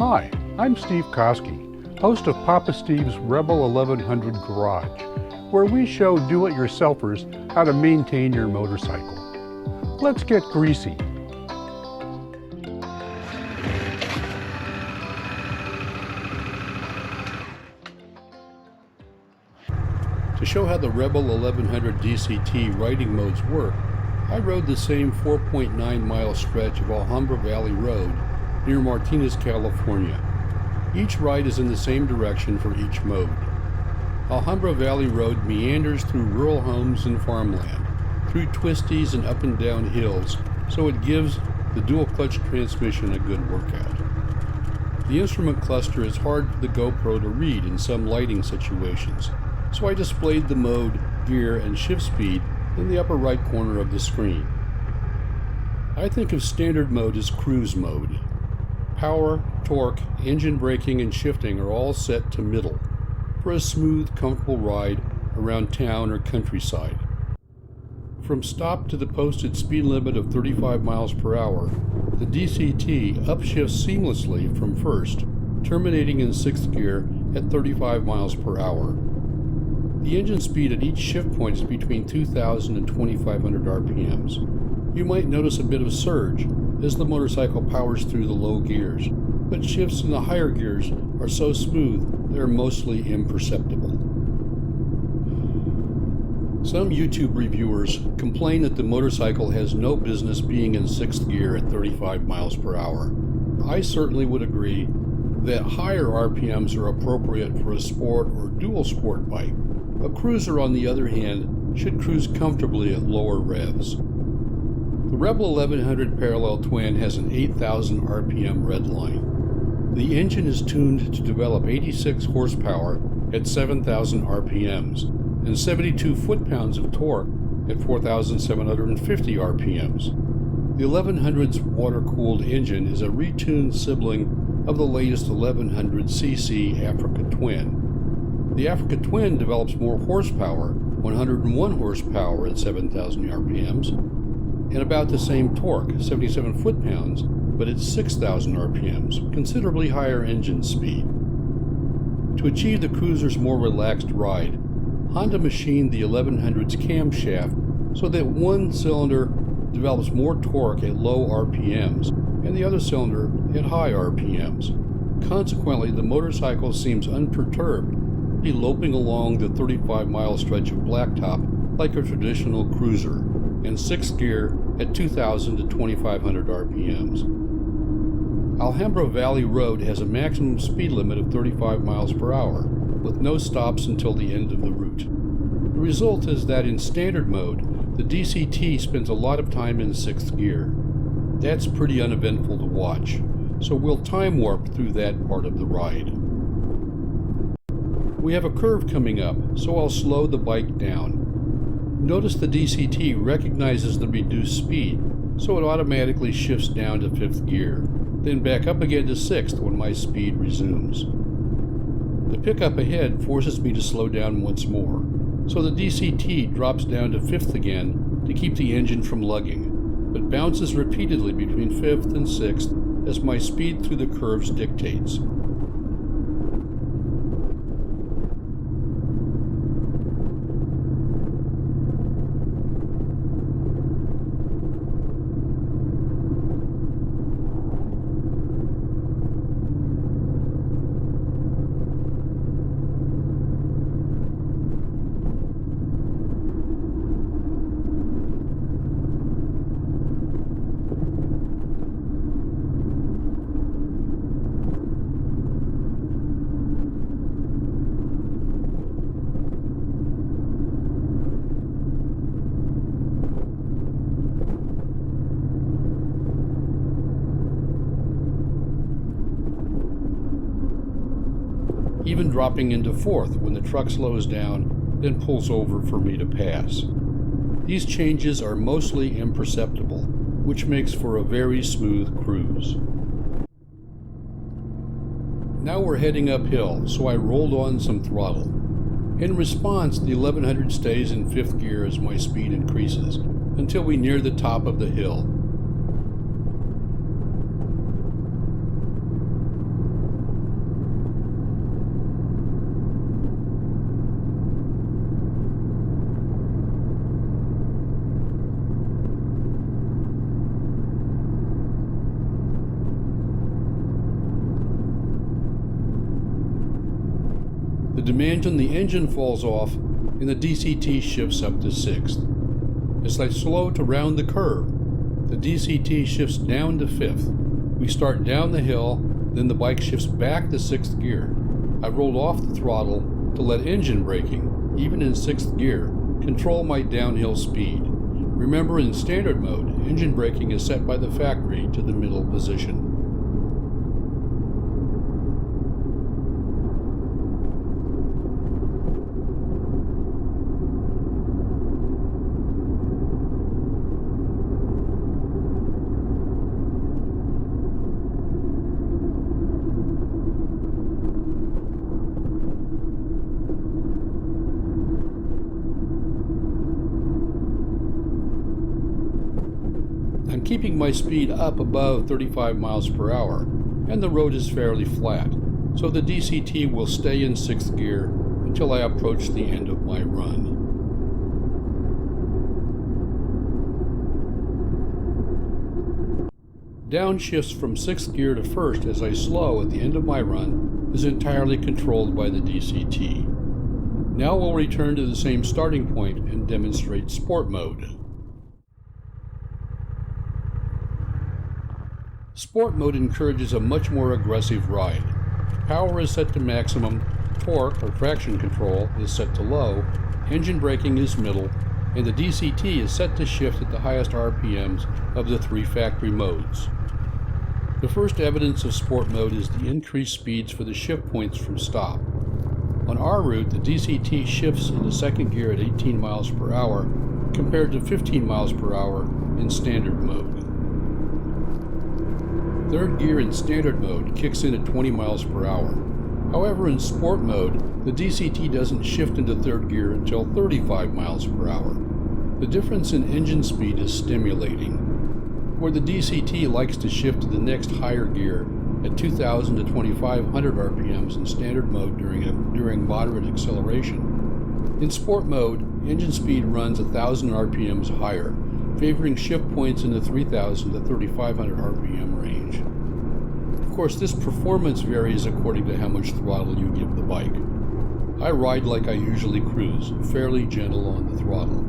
Hi, I'm Steve Koski, host of Papa Steve's Rebel 1100 Garage, where we show do-it-yourselfers how to maintain your motorcycle. Let's get greasy. To show how the Rebel 1100 DCT riding modes work, I rode the same 4.9 mile stretch of Alhambra Valley Road near Martinez, California. Each ride is in the same direction for each mode. Alhambra Valley Road meanders through rural homes and farmland, through twisties and up and down hills, so it gives the dual clutch transmission a good workout. The instrument cluster is hard for the GoPro to read in some lighting situations, so I displayed the mode, gear, and shift speed in the upper right corner of the screen. I think of standard mode as cruise mode. Power, torque, engine braking, and shifting are all set to middle for a smooth, comfortable ride around town or countryside. From stop to the posted speed limit of 35 miles per hour, the DCT upshifts seamlessly from first, terminating in 6th gear at 35 miles per hour. The engine speed at each shift point is between 2,000 and 2,500 RPMs. You might notice a bit of surge as the motorcycle powers through the low gears, but shifts in the higher gears are so smooth they are mostly imperceptible. Some YouTube reviewers complain that the motorcycle has no business being in 6th gear at 35 miles per hour. I certainly would agree that higher RPMs are appropriate for a sport or dual sport bike. A cruiser, on the other hand, should cruise comfortably at lower revs. The Rebel 1100 Parallel Twin has an 8,000 RPM redline. The engine is tuned to develop 86 horsepower at 7,000 RPMs and 72 foot-pounds of torque at 4,750 RPMs. The 1100's water-cooled engine is a retuned sibling of the latest 1100cc Africa Twin. The Africa Twin develops more horsepower, 101 horsepower at 7,000 RPMs, and about the same torque, 77 foot-pounds, but at 6,000 RPMs, considerably higher engine speed. To achieve the cruiser's more relaxed ride, Honda machined the 1100's camshaft so that one cylinder develops more torque at low RPMs and the other cylinder at high RPMs. Consequently, the motorcycle seems unperturbed, loping along the 35-mile stretch of blacktop like a traditional cruiser, in 6th gear at 2,000 to 2,500 RPMs. Alhambra Valley Road has a maximum speed limit of 35 miles per hour, with no stops until the end of the route. The result is that in standard mode, the DCT spends a lot of time in 6th gear. That's pretty uneventful to watch, so we'll time warp through that part of the ride. We have a curve coming up, so I'll slow the bike down. Notice the DCT recognizes the reduced speed, so it automatically shifts down to 5th gear, then back up again to 6th when my speed resumes. The pickup ahead forces me to slow down once more, so the DCT drops down to 5th again to keep the engine from lugging, but bounces repeatedly between 5th and 6th as my speed through the curves dictates. Even dropping into 4th when the truck slows down, then pulls over for me to pass. These changes are mostly imperceptible, which makes for a very smooth cruise. Now we're heading uphill, so I rolled on some throttle. In response, the 1100 stays in 5th gear as my speed increases, until we near the top of the hill. the demand on the engine falls off and the DCT shifts up to 6th. As I slow to round the curve, the DCT shifts down to 5th. We start down the hill, then the bike shifts back to 6th gear. I rolled off the throttle to let engine braking, even in 6th gear, control my downhill speed. Remember, in standard mode, engine braking is set by the factory to the middle position. I'm keeping my speed up above 35 miles per hour, and the road is fairly flat, so the DCT will stay in 6th gear until I approach the end of my run. Downshifts from 6th gear to 1st as I slow at the end of my run is entirely controlled by the DCT. Now we'll return to the same starting point and demonstrate sport mode. Sport mode encourages a much more aggressive ride. Power is set to maximum, torque or traction control is set to low, engine braking is middle, and the DCT is set to shift at the highest RPMs of the 3 factory modes. The first evidence of sport mode is the increased speeds for the shift points from stop. On our route, the DCT shifts into 2nd gear at 18 miles per hour compared to 15 miles per hour in standard mode. 3rd gear in standard mode kicks in at 20 miles per hour. However, in sport mode, the DCT doesn't shift into 3rd gear until 35 miles per hour. The difference in engine speed is stimulating. Where the DCT likes to shift to the next higher gear at 2,000 to 2,500 RPMs in standard mode during moderate acceleration. In sport mode, engine speed runs 1,000 RPMs higher, favoring shift points in the 3,000 to 3,500 RPM range. Of course, this performance varies according to how much throttle you give the bike. I ride like I usually cruise, fairly gentle on the throttle.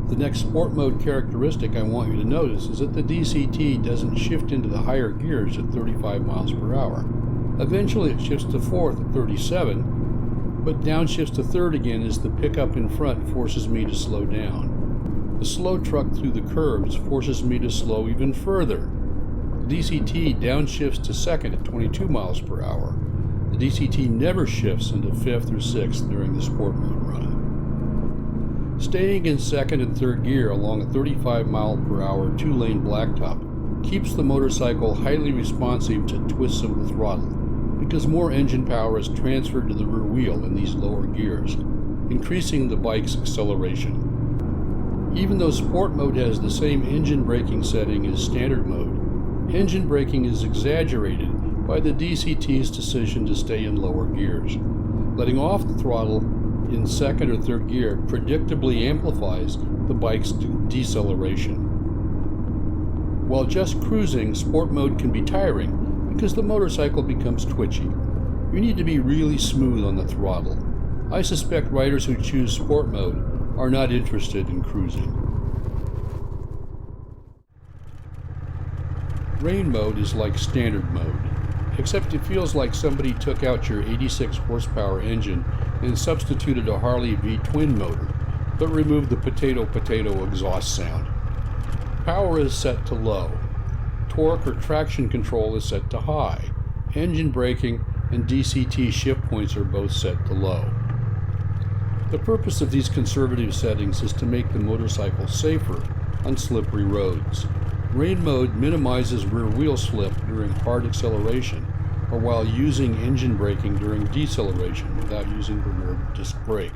The next sport mode characteristic I want you to notice is that the DCT doesn't shift into the higher gears at 35 miles per hour. Eventually it shifts to 4th at 37, but downshifts to 3rd again as the pickup in front forces me to slow down. The slow truck through the curves forces me to slow even further. The DCT downshifts to 2nd at 22 miles per hour. The DCT never shifts into 5th or 6th during the sport mode run. Staying in 2nd and 3rd gear along a 35 mile per hour 2-lane blacktop keeps the motorcycle highly responsive to twists of the throttle because more engine power is transferred to the rear wheel in these lower gears, increasing the bike's acceleration. Even though sport mode has the same engine braking setting as standard mode, engine braking is exaggerated by the DCT's decision to stay in lower gears. Letting off the throttle in 2nd or 3rd gear predictably amplifies the bike's deceleration. While just cruising, sport mode can be tiring because the motorcycle becomes twitchy. You need to be really smooth on the throttle. I suspect riders who choose sport mode are not interested in cruising. Rain mode is like standard mode, except it feels like somebody took out your 86 horsepower engine and substituted a Harley V twin motor, but removed the potato exhaust sound. Power is set to low. Torque or traction control is set to high. Engine braking and DCT shift points are both set to low. The purpose of these conservative settings is to make the motorcycle safer on slippery roads. Rain mode minimizes rear wheel slip during hard acceleration or while using engine braking during deceleration without using the rear disc brake.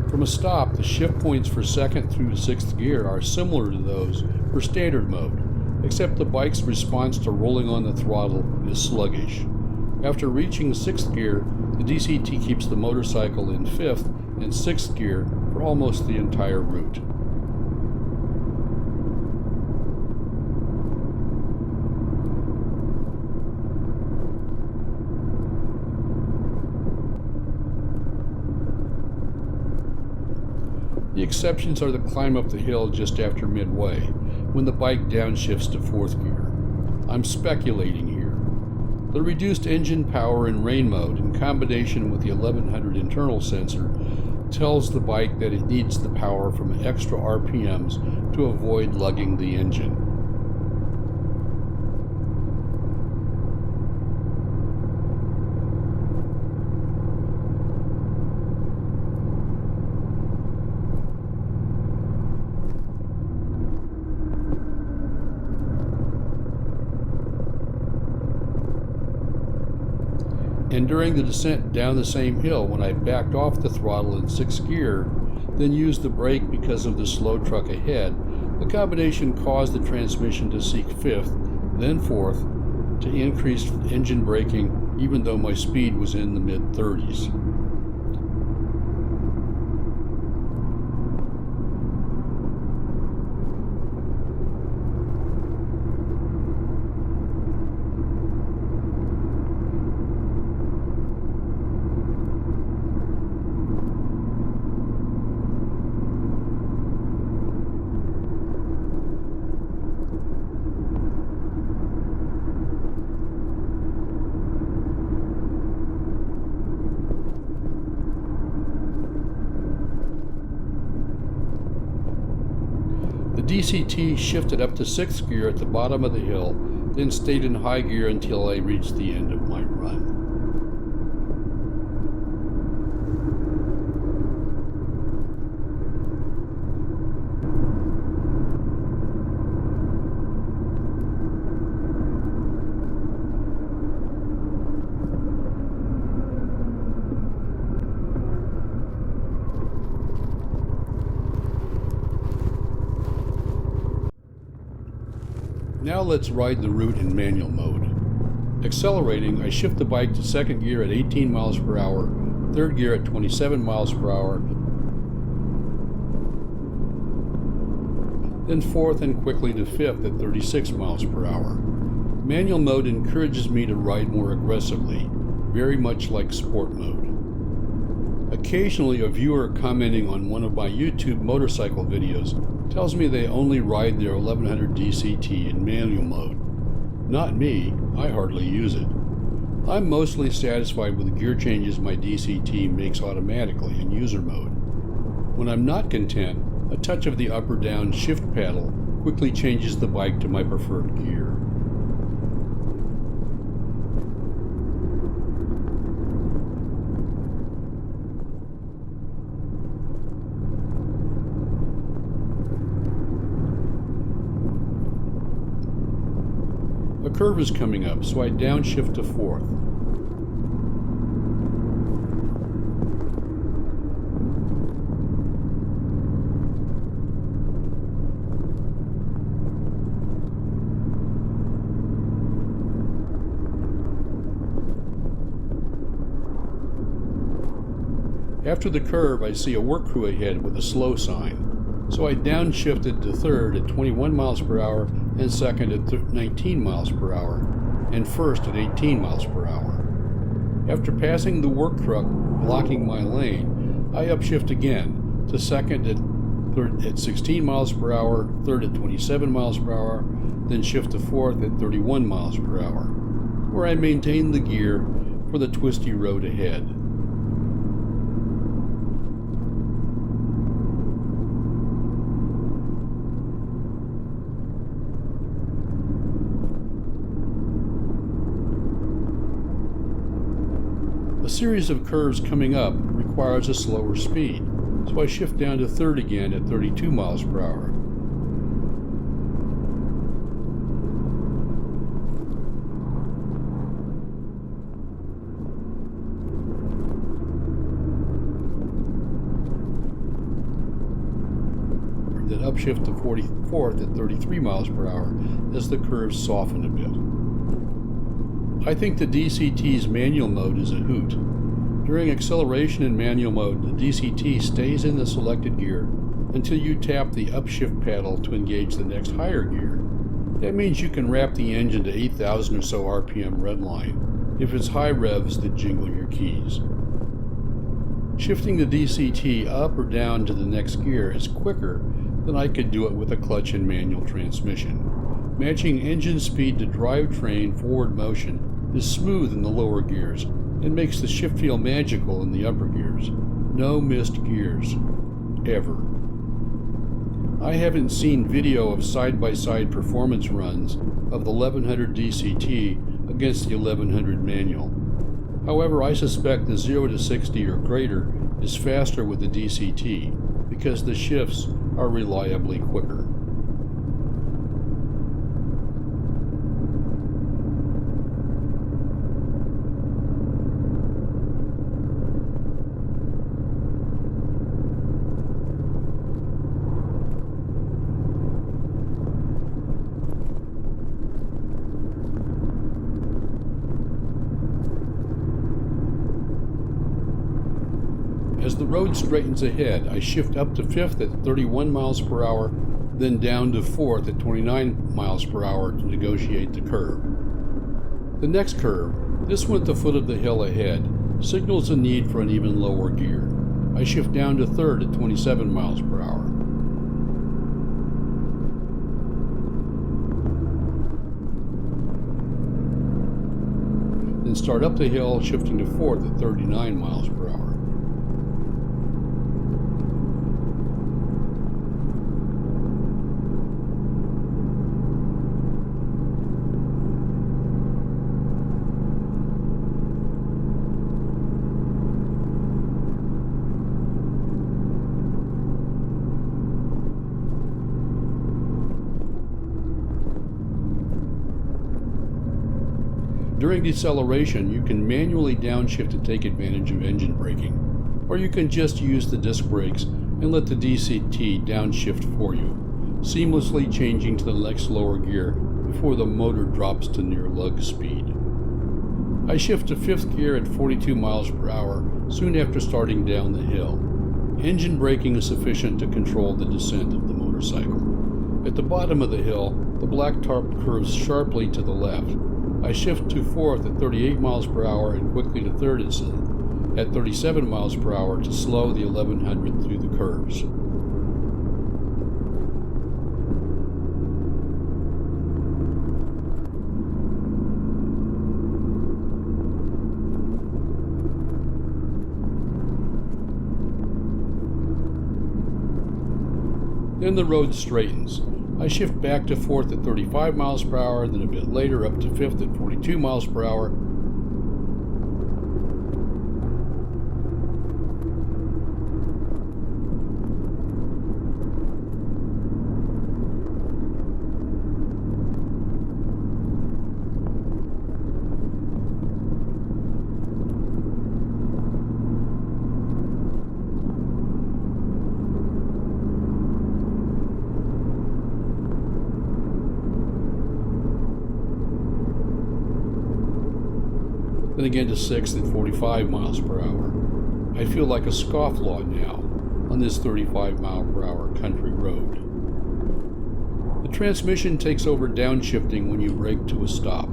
From a stop, the shift points for 2nd through 6th gear are similar to those for standard mode, except the bike's response to rolling on the throttle is sluggish. After reaching 6th gear, the DCT keeps the motorcycle in 5th and 6th gear for almost the entire route. exceptions are the climb up the hill just after midway, when the bike downshifts to 4th gear. I'm speculating here. The reduced engine power in rain mode in combination with the 1100 internal sensor tells the bike that it needs the power from extra RPMs to avoid lugging the engine. And during the descent down the same hill, when I backed off the throttle in 6th gear, then used the brake because of the slow truck ahead, the combination caused the transmission to seek 5th, then 4th, to increase engine braking even though my speed was in the mid-30s. The DCT shifted up to 6th gear at the bottom of the hill, then stayed in high gear until I reached the end of my run. Now let's ride the route in manual mode. Accelerating, I shift the bike to 2nd gear at 18 miles per hour, 3rd gear at 27 miles per hour, then 4th and quickly to 5th at 36 miles per hour. Manual mode encourages me to ride more aggressively, very much like sport mode. Occasionally, a viewer commenting on one of my YouTube motorcycle videos tells me they only ride their 1100 DCT in manual mode. Not me, I hardly use it. I'm mostly satisfied with the gear changes my DCT makes automatically in user mode. When I'm not content, a touch of the up or down shift paddle quickly changes the bike to my preferred gear. A curve is coming up, so I downshift to 4th. After the curve, I see a work crew ahead with a slow sign, so I downshifted to 3rd at 21 miles per hour and 2nd at 19 miles per hour, and 1st at 18 miles per hour. After passing the work truck blocking my lane, I upshift again to 2nd at 16 miles per hour, 3rd at 27 miles per hour, then shift to 4th at 31 miles per hour, where I maintain the gear for the twisty road ahead. A series of curves coming up requires a slower speed, so I shift down to 3rd again at 32 miles per hour. Then upshift to 44th at 33 miles per hour as the curves soften a bit. I think the DCT's manual mode is a hoot. During acceleration in manual mode, the DCT stays in the selected gear until you tap the upshift paddle to engage the next higher gear. That means you can wrap the engine to 8,000 or so RPM redline if it's high revs that jingle your keys. Shifting the DCT up or down to the next gear is quicker than I could do it with a clutch and manual transmission. Matching engine speed to drivetrain forward motion is smooth in the lower gears and makes the shift feel magical in the upper gears. No missed gears. Ever. I haven't seen video of side-by-side performance runs of the 1100 DCT against the 1100 manual. However, I suspect the 0 to 60 or greater is faster with the DCT because the shifts are reliably quicker. As the road straightens ahead, I shift up to 5th at 31 miles per hour, then down to 4th at 29 miles per hour to negotiate the curve. The next curve, this one at the foot of the hill ahead, signals the need for an even lower gear. I shift down to 3rd at 27 miles per hour. Then start up the hill, shifting to 4th at 39 miles per hour. During deceleration, you can manually downshift to take advantage of engine braking, or you can just use the disc brakes and let the DCT downshift for you, seamlessly changing to the next lower gear before the motor drops to near lug speed. I shift to 5th gear at 42 miles per hour soon after starting down the hill. Engine braking is sufficient to control the descent of the motorcycle. At the bottom of the hill, the blacktop curves sharply to the left. I shift to 4th at 38 miles per hour and quickly to 3rd at 37 miles per hour to slow the 1100 through the curves. Then the road straightens. I shift back to 4th at 35 miles per hour, then a bit later up to 5th at 42 miles per hour. Then again to 6th at 45 miles per hour. I feel like a scofflaw now on this 35 mile per hour country road. The transmission takes over downshifting when you brake to a stop.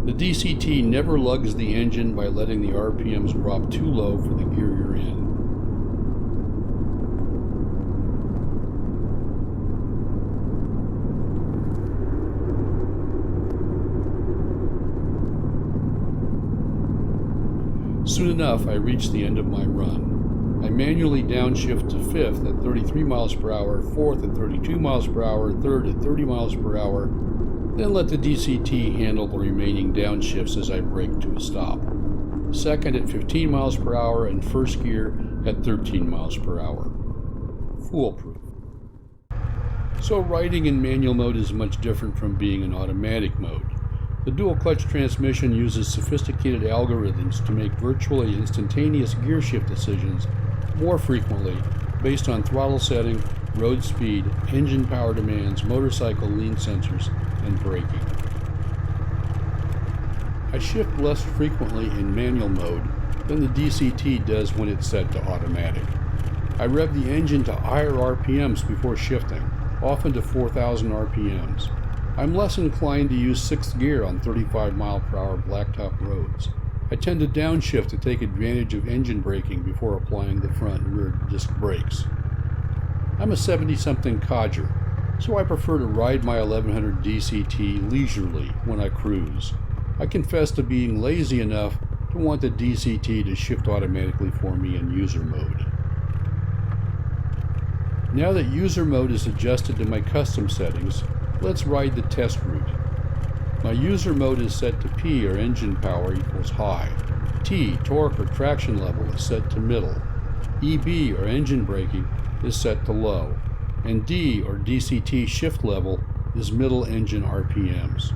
The DCT never lugs the engine by letting the RPMs drop too low for the gear you're in. Soon enough, I reach the end of my run. I manually downshift to 5th at 33 miles per hour, 4th at 32 miles per hour, 3rd at 30 miles per hour, then let the DCT handle the remaining downshifts as I brake to a stop. 2nd at 15 miles per hour and 1st gear at 13 miles per hour. Foolproof. So riding in manual mode is much different from being in automatic mode. The dual clutch transmission uses sophisticated algorithms to make virtually instantaneous gear shift decisions more frequently based on throttle setting, road speed, engine power demands, motorcycle lean sensors, and braking. I shift less frequently in manual mode than the DCT does when it's set to automatic. I rev the engine to higher RPMs before shifting, often to 4,000 RPMs. I'm less inclined to use 6th gear on 35 mile per hour blacktop roads. I tend to downshift to take advantage of engine braking before applying the front and rear disc brakes. I'm a 70-something codger, so I prefer to ride my 1100 DCT leisurely when I cruise. I confess to being lazy enough to want the DCT to shift automatically for me in user mode. Now that user mode is adjusted to my custom settings, let's ride the test route. My user mode is set to P, or engine power, equals high. T, torque or traction level, is set to middle. EB, or engine braking, is set to low. And D, or DCT shift level, is middle engine RPMs.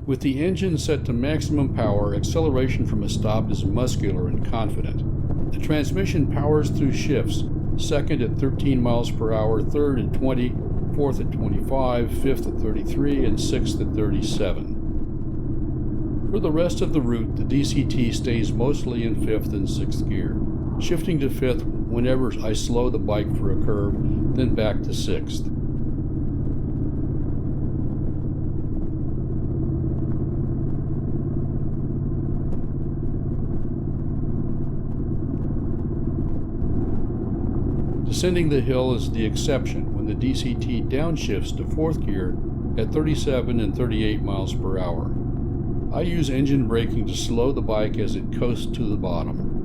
With the engine set to maximum power, acceleration from a stop is muscular and confident. The transmission powers through shifts, second at 13 miles per hour, third at 20, fourth at 25, fifth at 33, and sixth at 37. For the rest of the route, the DCT stays mostly in fifth and sixth gear, shifting to fifth whenever I slow the bike for a curve, then back to sixth. Descending the hill is the exception when the DCT downshifts to fourth gear at 37 and 38 miles per hour. I use engine braking to slow the bike as it coasts to the bottom.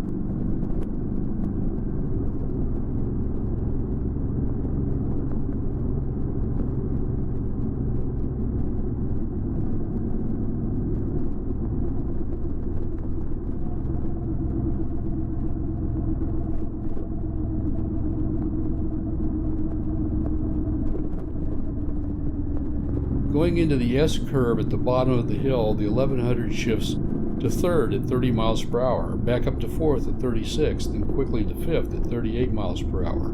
Going into the S curve at the bottom of the hill, the 1100 shifts to third at 30 miles per hour, back up to fourth at 36, then quickly to fifth at 38 miles per hour,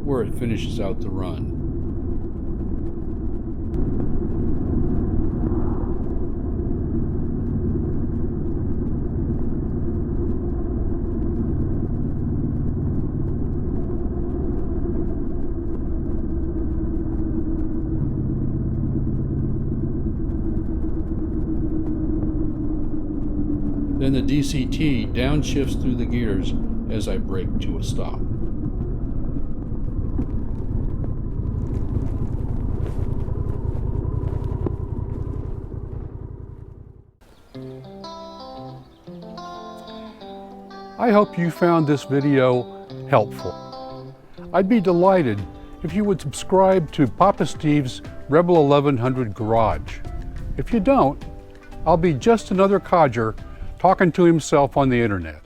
where it finishes out the run. Then the DCT downshifts through the gears as I brake to a stop. I hope you found this video helpful. I'd be delighted if you would subscribe to Papa Steve's Rebel 1100 Garage. If you don't, I'll be just another codger talking to himself on the internet.